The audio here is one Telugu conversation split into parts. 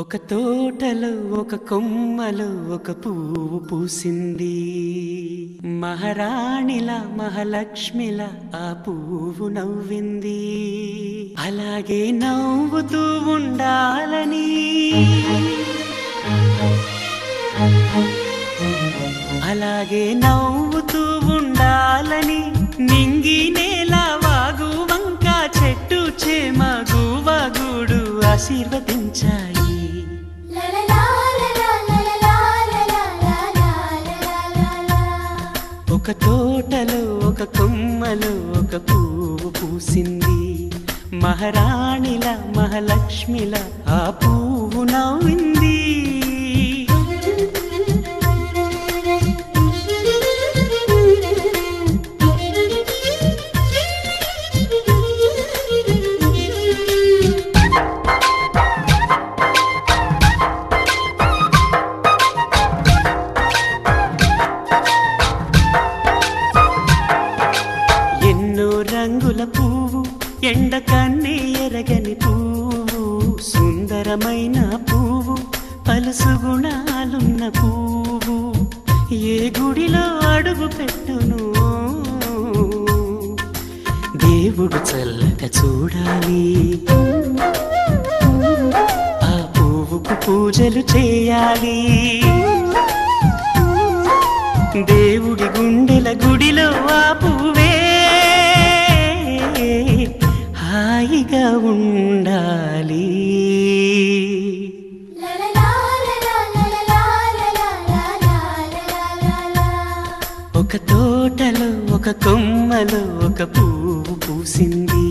ఒక తోటలో ఒక కొమ్మలో ఒక పువ్వు పూసింది. మహారాణిలా మహాలక్ష్మిలా ఆ పువ్వు నవ్వింది. అలాగే నవ్వుతూ ఉండాలని, అలాగే నవ్వుతూ ఉండాలని నింగి నేల వాగు వంక చెట్టు చేమ గువగూడు ఆశీర్వదించాయి. ఒక తోటలో ఒక కొమ్మలో ఒక పువ్వు పూసింది. మహారాణిలా మహాలక్ష్మిలా ఆ పువ్వు నవ్వింది. రంగుల పువ్వు, ఎండ కన్నే ఎరగని పువ్వు, సుందరమైన పువ్వు, పలుసు గుణాలున్న పువ్వు, ఏ గుడిలో అడుగు పెట్టును దేవుడు చల్లగా చూడాలి. ఆ పువ్వుకు పూజలు చేయాలి. దేవుడి గుండెల గుడిలో ఆ పువ్వే హాయిగా ఉండాలి. ఒక తోటలో ఒక కొమ్మలో ఒక పువ్వు పూసింది.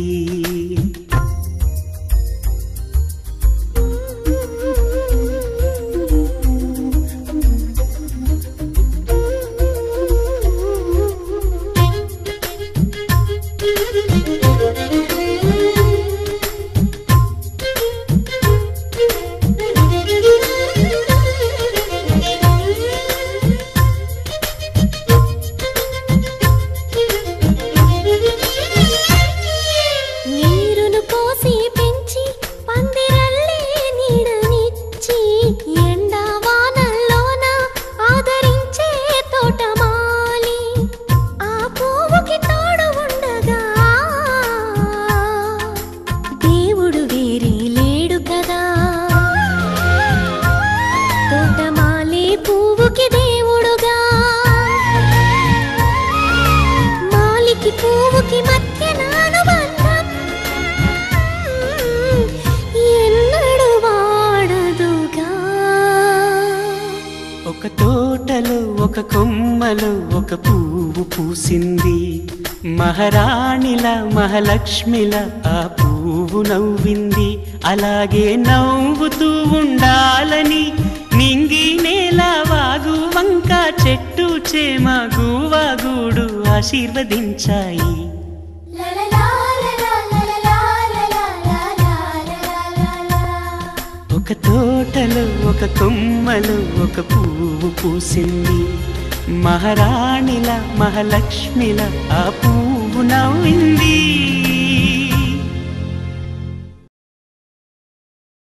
ఒక తోటలో ఒక కొమ్మలో ఒక పువ్వు పూసింది. మహారాణిలా మహాలక్ష్మిలా ఆ పువ్వు నవ్వింది. అలాగే నవ్వుతూ ఉండాలని నింగి నేల వాగు వంక చెట్టు చేమ గువగూడు ఆశీర్వదించాయి. ఒక తోటలో ఒక కొమ్మలో ఒక పువ్వు పూసింది. మహారాణిలా మహాలక్ష్మిలా ఆ పువ్వు నవ్వింది.